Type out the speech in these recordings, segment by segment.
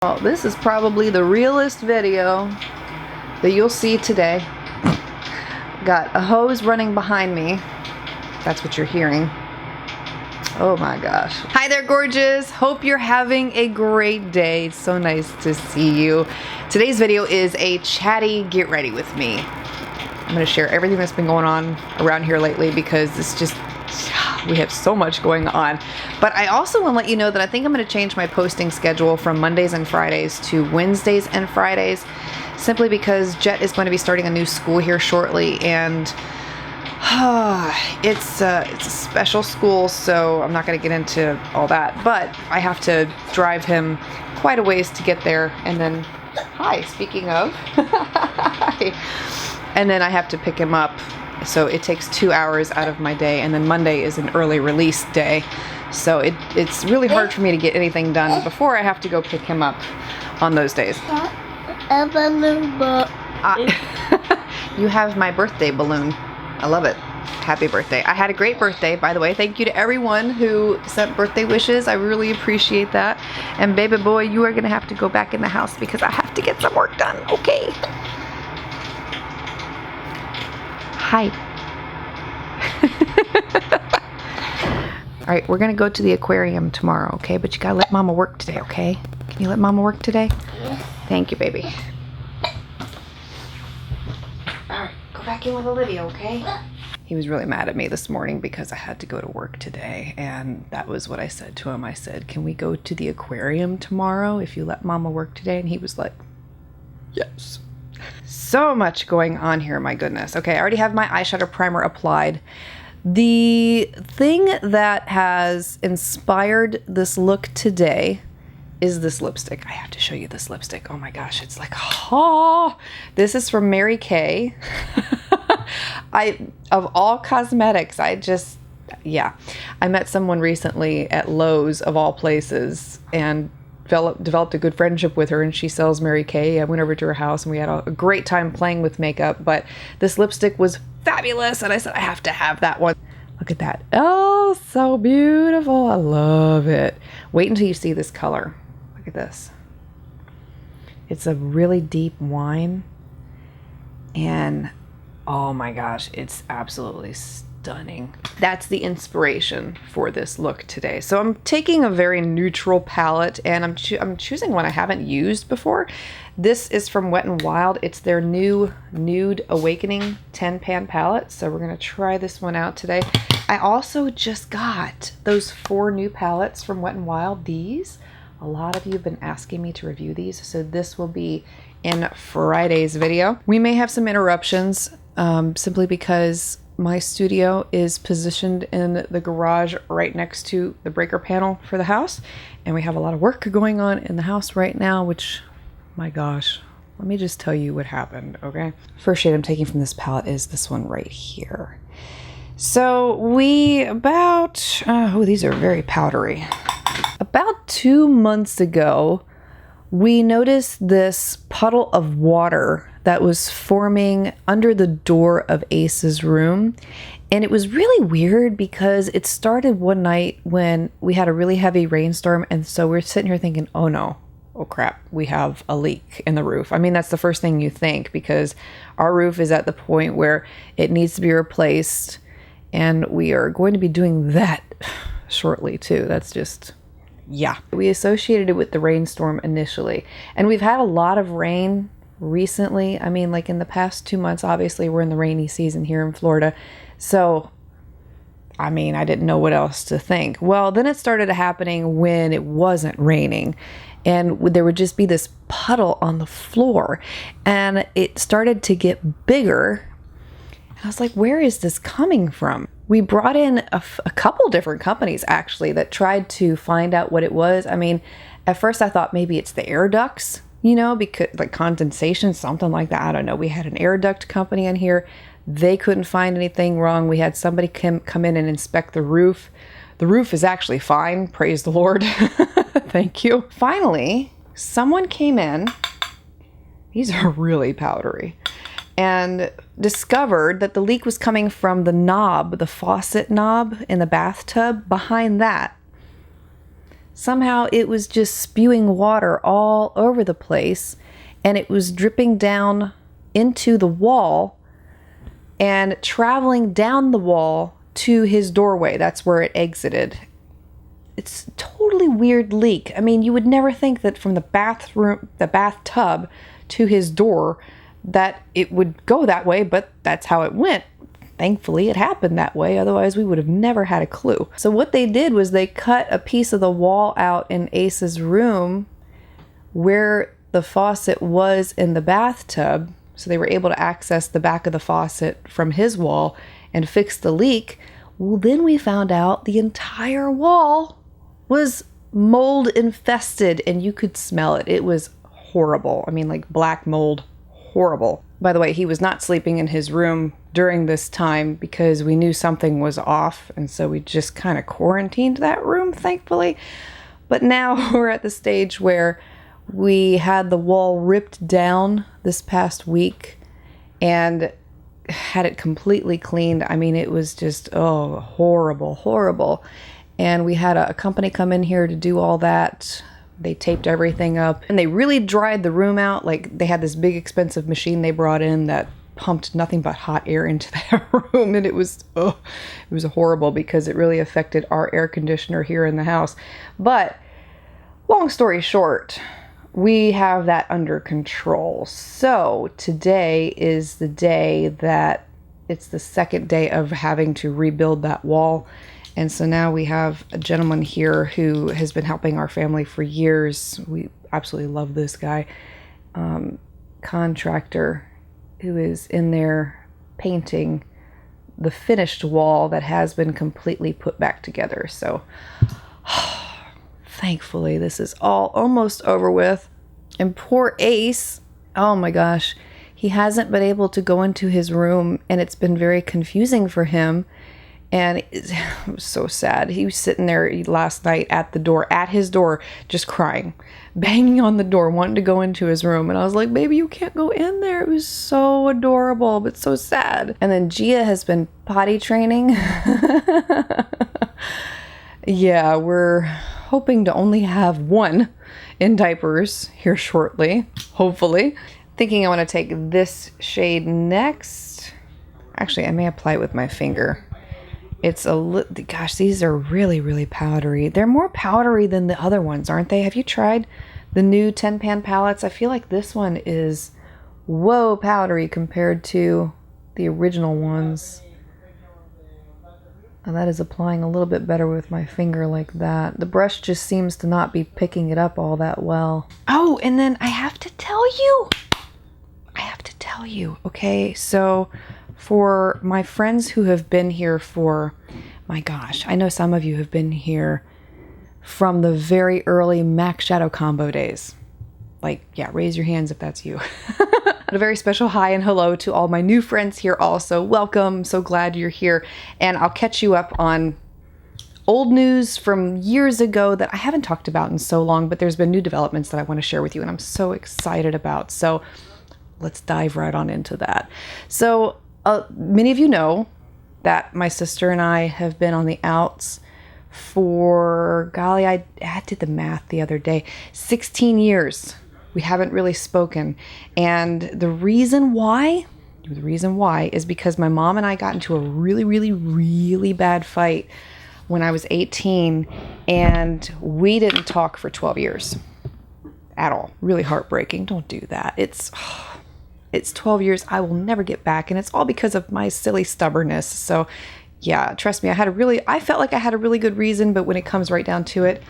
Well, this is probably the realest video that you'll see today. Got a hose running behind me. That's what you're hearing. Oh my gosh. Hi there, gorgeous. Hope you're having a great day. It's so nice to see you. Today's video is a chatty get ready with me. I'm gonna share everything that's been going on around here lately because it's just, we have so much going on. But I also want to let you know that I think I'm going to change my posting schedule from Mondays and Fridays to Wednesdays and Fridays, simply because Jet is going to be starting a new school here shortly, and it's a special school, so I'm not going to get into all that. But I have to drive him quite a ways to get there, and then, hi, speaking of, and then I have to pick him up. So it takes 2 hours out of my day, and then Monday is an early release day. So it's really hard for me to get anything done before I have to go pick him up on those days. You have my birthday balloon. I love it. Happy birthday. I had a great birthday, by the way. Thank you to everyone who sent birthday wishes. I really appreciate that. And baby boy, you are going to have to go back in the house because I have to get some work done. Okay. Hi. All right, we're gonna go to the aquarium tomorrow, okay? But you gotta let Mama work today, okay? Can you let Mama work today? Yeah. Thank you, baby. All right, go back in with Olivia, okay? He was really mad at me this morning because I had to go to work today, and that was what I said to him. I said, can we go to the aquarium tomorrow if you let Mama work today? And he was like, yes. So much going on here, my goodness. Okay, I already have my eyeshadow primer applied. The thing that has inspired this look today is this lipstick. I have to show you this lipstick. Oh my gosh, it's like, oh, this is from Mary Kay. Of all cosmetics, yeah. I met someone recently at Lowe's, of all places, and developed a good friendship with her, and she sells Mary Kay. I went over to her house and we had a great time playing with makeup, but this lipstick was fabulous and I said I have to have that one. Look at that. Oh, so beautiful. I love it. Wait until you see this color. Look at this. It's a really deep wine, and oh my gosh, it's absolutely stunning. That's the inspiration for this look today. So I'm taking a very neutral palette, and I'm choosing one I haven't used before. This is from Wet n Wild. It's their new Nude Awakening 10-pan palette. So we're gonna try this one out today. I also just got those 4 new palettes from Wet n Wild. These, a lot of you have been asking me to review these, so this will be in Friday's video. We may have some interruptions simply because my studio is positioned in the garage right next to the breaker panel for the house, and we have a lot of work going on in the house right now, which, my gosh, let me just tell you what happened, okay? First shade I'm taking from this palette is this one right here. So these are very powdery. About 2 months ago, we noticed this puddle of water that was forming under the door of Ace's room. And it was really weird because it started one night when we had a really heavy rainstorm. And so we're sitting here thinking, oh no, oh crap, we have a leak in the roof. I mean, that's the first thing you think, because our roof is at the point where it needs to be replaced. And we are going to be doing that shortly too. That's just, yeah. We associated it with the rainstorm initially. And we've had a lot of rain recently. I mean, like in the past 2 months, obviously we're in the rainy season here in Florida. So, I mean, I didn't know what else to think. Well, then it started happening when it wasn't raining. And there would just be this puddle on the floor. And it started to get bigger. I was like, where is this coming from? We brought in a couple different companies, actually, that tried to find out what it was. I mean, at first I thought maybe it's the air ducts, you know, because like condensation, something like that. I don't know. We had an air duct company in here. They couldn't find anything wrong. We had somebody come in and inspect the roof. The roof is actually fine. Praise the Lord. Thank you. Finally, someone came in. These are really powdery. and discovered that the leak was coming from the knob, the faucet knob in the bathtub behind that. Somehow it was just spewing water all over the place, and it was dripping down into the wall and traveling down the wall to his doorway. That's where it exited. It's a totally weird leak. I mean, you would never think that from the bathtub to his door that it would go that way, but that's how it went. Thankfully, it happened that way. Otherwise, we would have never had a clue. So what they did was they cut a piece of the wall out in Ace's room where the faucet was in the bathtub. So they were able to access the back of the faucet from his wall and fix the leak. Well, then we found out the entire wall was mold infested, and you could smell it. It was horrible. I mean, like black mold, horrible. By the way, he was not sleeping in his room during this time because we knew something was off, and so we just kind of quarantined that room, thankfully. But now we're at the stage where we had the wall ripped down this past week and had it completely cleaned. I mean, it was just, horrible, horrible. And we had a company come in here to do all that. They taped everything up and they really dried the room out. Like, they had this big expensive machine they brought in that pumped nothing but hot air into that room. And it was horrible because it really affected our air conditioner here in the house. But long story short, we have that under control. So today is the day that it's the second day of having to rebuild that wall. And so now we have a gentleman here who has been helping our family for years. We absolutely love this guy. Contractor who is in there painting the finished wall that has been completely put back together. So thankfully, this is all almost over with. And poor Ace, oh my gosh, he hasn't been able to go into his room, and it's been very confusing for him. And it was so sad. He was sitting there last night at his door, just crying, banging on the door, wanting to go into his room. And I was like, baby, you can't go in there. It was so adorable, but so sad. And then Gia has been potty training. Yeah, we're hoping to only have one in diapers here shortly, hopefully. Thinking I want to take this shade next. Actually, I may apply it with my finger. It's gosh, these are really, really powdery. They're more powdery than the other ones, aren't they? Have you tried the new 10-pan palettes? I feel like this one is, whoa, powdery compared to the original ones. And that is applying a little bit better with my finger like that. The brush just seems to not be picking it up all that well. Oh, and then I have to tell you, okay? So for my friends who have been here for, my gosh, I know some of you have been here from the very early MAC Shadow Combo days. Like, yeah, raise your hands if that's you. A very special hi and hello to all my new friends here also. Welcome, so glad you're here. And I'll catch you up on old news from years ago that I haven't talked about in so long, but there's been new developments that I want to share with you and I'm so excited about. So let's dive right on into that. So many of you know that my sister and I have been on the outs for, golly, I did the math the other day, 16 years. We haven't really spoken. And the reason why is because my mom and I got into a really, really, really bad fight when I was 18, and we didn't talk for 12 years at all. Really heartbreaking. Don't do that. It's 12 years I will never get back, and it's all because of my silly stubbornness. So yeah, trust me, I felt like I had a really good reason, but when it comes right down to it,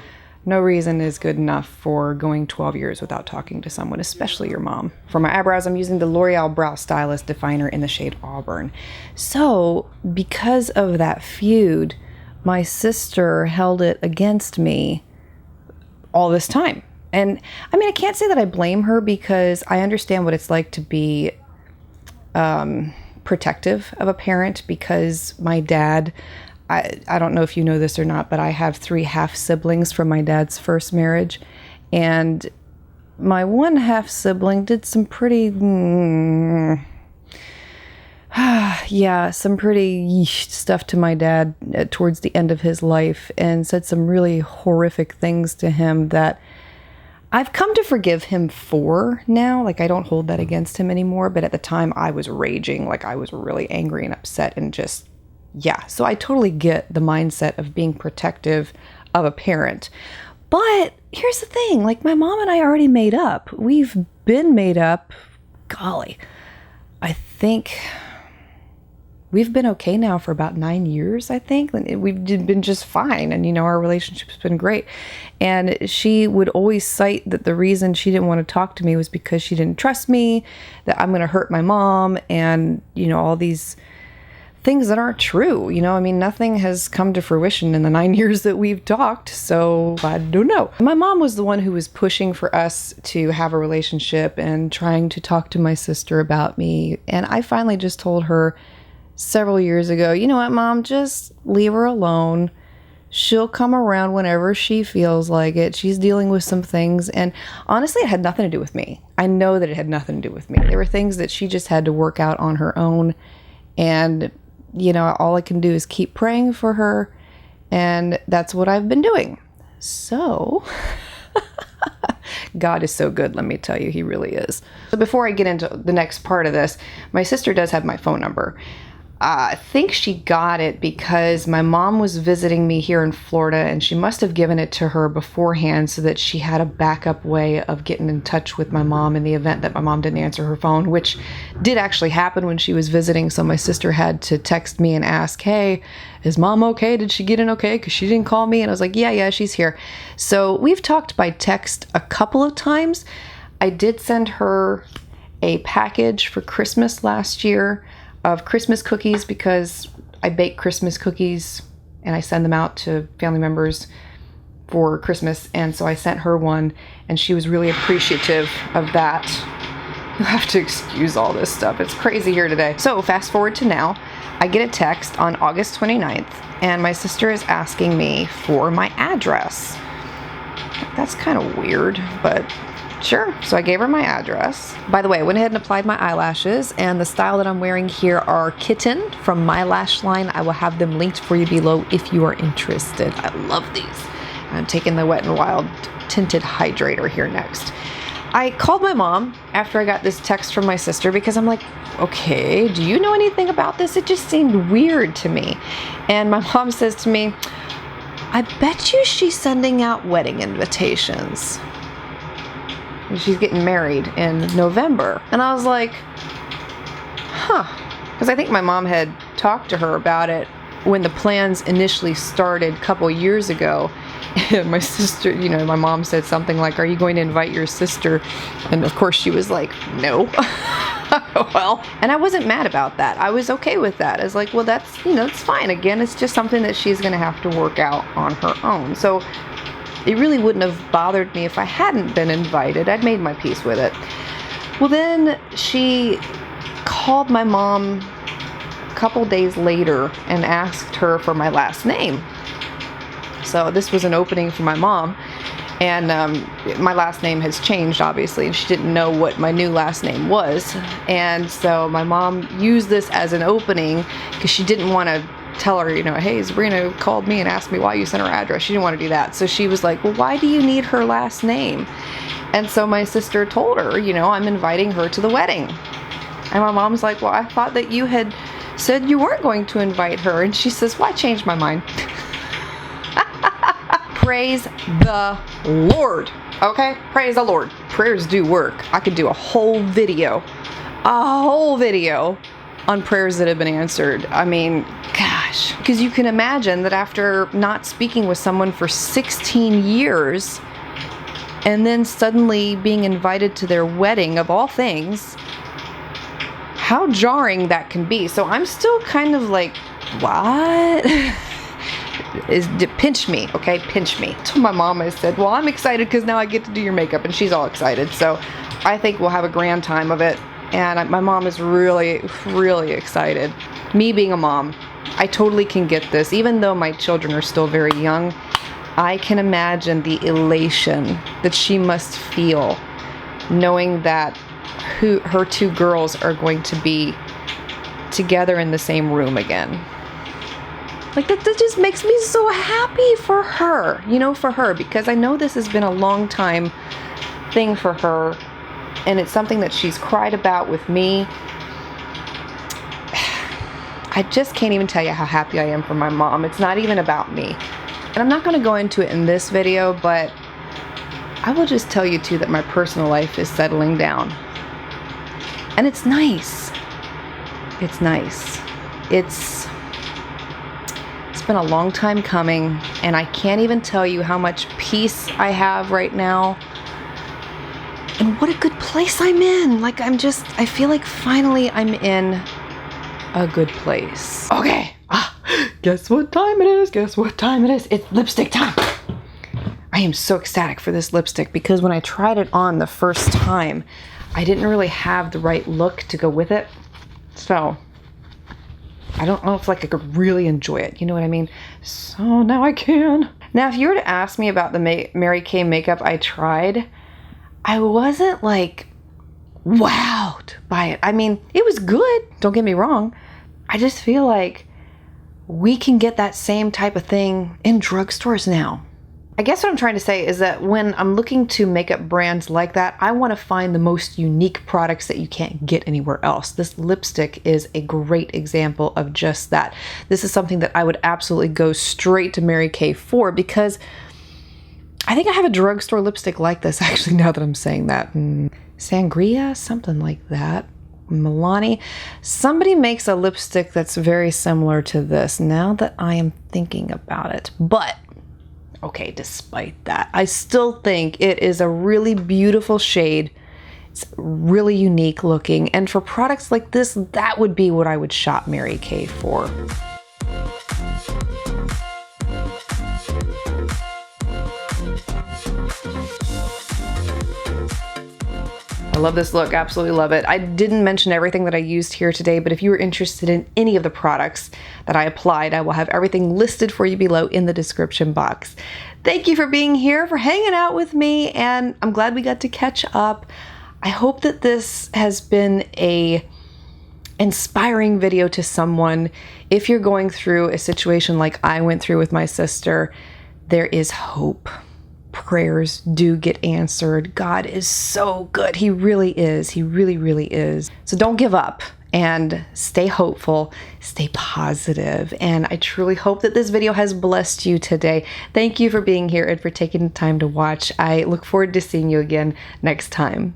no reason is good enough for going 12 years without talking to someone, especially your mom. For my eyebrows, I'm using the L'Oreal Brow Stylist Definer in the shade Auburn. So because of that feud, my sister held it against me all this time. And I mean, I can't say that I blame her because I understand what it's like to be protective of a parent, because my dad, I don't know if you know this or not, but I have 3 half siblings from my dad's first marriage. And my one half sibling did some pretty, Yeah, some pretty yeesh stuff to my dad towards the end of his life, and said some really horrific things to him that I've come to forgive him for now. Like, I don't hold that against him anymore, but at the time I was raging. Like, I was really angry and upset and just, yeah. So I totally get the mindset of being protective of a parent. But here's the thing, like, my mom and I already made up. We've been made up. Golly, I think we've been okay now for about 9 years, I think. We've been just fine. And, you know, our relationship's been great. And she would always cite that the reason she didn't want to talk to me was because she didn't trust me, that I'm going to hurt my mom, and, you know, all these things that aren't true. You know, I mean, nothing has come to fruition in the 9 years that we've talked. So I don't know. My mom was the one who was pushing for us to have a relationship and trying to talk to my sister about me. And I finally just told her several years ago, you know what, Mom, just leave her alone. She'll come around whenever she feels like it. She's dealing with some things. And honestly, it had nothing to do with me. I know that it had nothing to do with me. There were things that she just had to work out on her own. And, you know, all I can do is keep praying for her. And that's what I've been doing. So God is so good, let me tell you. He really is. So before I get into the next part of this, my sister does have my phone number. I think she got it because my mom was visiting me here in Florida, and she must have given it to her beforehand so that she had a backup way of getting in touch with my mom in the event that my mom didn't answer her phone, which did actually happen when she was visiting. So my sister had to text me and ask, hey, is Mom okay? Did she get in okay? Because she didn't call me. And I was like, yeah, she's here. So we've talked by text a couple of times. I did send her a package for Christmas last year of Christmas cookies, because I bake Christmas cookies and I send them out to family members for Christmas. And so I sent her one, and she was really appreciative of that. You'll have to excuse all this stuff. It's crazy here today. So fast forward to now, I get a text on August 29th, and my sister is asking me for my address. That's kind of weird, but sure. So I gave her my address. By the way, I went ahead and applied my eyelashes, and the style that I'm wearing here are Kitten from my lash line. I will have them linked for you below if you are interested. I love these. I'm taking the Wet n Wild tinted hydrator here next. I called my mom after I got this text from my sister because I'm like, okay, do you know anything about this? It just seemed weird to me. And my mom says to me, I bet you she's sending out wedding invitations. She's getting married in November. And I was like, huh. Because I think my mom had talked to her about it when the plans initially started a couple years ago. And my sister, you know, my mom said something like, are you going to invite your sister? And of course she was like, no. Well, and I wasn't mad about that. I was okay with that. I was like, well, that's, you know, it's fine. Again, it's just something that she's going to have to work out on her own. So it really wouldn't have bothered me if I hadn't been invited. I'd made my peace with it. Well, then she called my mom a couple days later and asked her for my last name. So this was an opening for my mom. And my last name has changed, obviously, and she didn't know what my new last name was. And so my mom used this as an opening because she didn't want to tell her, you know, hey, Sabrina called me and asked me why you sent her address. She didn't want to do that. So she was like, well, why do you need her last name? And so my sister told her, you know, I'm inviting her to the wedding. And my mom's like, well, I thought that you had said you weren't going to invite her. And she says, well, I changed my mind. Praise the Lord. Okay? Praise the Lord. Prayers do work. I could do a whole video on prayers that have been answered. I mean, gosh. Because you can imagine that after not speaking with someone for 16 years and then suddenly being invited to their wedding, of all things, how jarring that can be. So I'm still kind of like, what? Pinch me, okay? Pinch me. So my mom has said, well, I'm excited because now I get to do your makeup, and she's all excited. So I think we'll have a grand time of it. And my mom is really, really excited. Me being a mom, I totally can get this. Even though my children are still very young, I can imagine the elation that she must feel knowing that her two girls are going to be together in the same room again. Like that just makes me so happy for her, you know, for her, because I know this has been a long time thing for her, and it's something that she's cried about with me. I just can't even tell you how happy I am for my mom. It's not even about me. And I'm not going to go into it in this video, but I will just tell you too that my personal life is settling down. And it's nice. It's nice. It's been a long time coming, and I can't even tell you how much peace I have right now. And what a good place I'm in. Like, I feel like finally I'm in a good place. Okay. Guess what time it is? Guess what time it is? It's lipstick time. I am so ecstatic for this lipstick because when I tried it on the first time, I didn't really have the right look to go with it. So I don't know if like I could really enjoy it. You know what I mean? So now I can. Now, if you were to ask me about the Mary Kay makeup I tried, I wasn't like wowed by it. I mean, it was good. Don't get me wrong. I just feel like we can get that same type of thing in drugstores now. I guess what I'm trying to say is that when I'm looking to makeup brands like that, I want to find the most unique products that you can't get anywhere else. This lipstick is a great example of just that. This is something that I would absolutely go straight to Mary Kay for, because I think I have a drugstore lipstick like this, actually, now that I'm saying that. Sangria, something like that. Milani. Somebody makes a lipstick that's very similar to this, now that I am thinking about it. But okay, despite that, I still think it is a really beautiful shade. It's really unique looking. And for products like this, that would be what I would shop Mary Kay for. I love this look, absolutely love it. I didn't mention everything that I used here today, but if you were interested in any of the products that I applied, I will have everything listed for you below in the description box. Thank you for being here, for hanging out with me, and I'm glad we got to catch up. I hope that this has been a inspiring video to someone. If you're going through a situation like I went through with my sister, there is hope. Prayers do get answered. God is so good. He really is. He really, really is. So don't give up and stay hopeful, stay positive. And I truly hope that this video has blessed you today. Thank you for being here and for taking the time to watch. I look forward to seeing you again next time.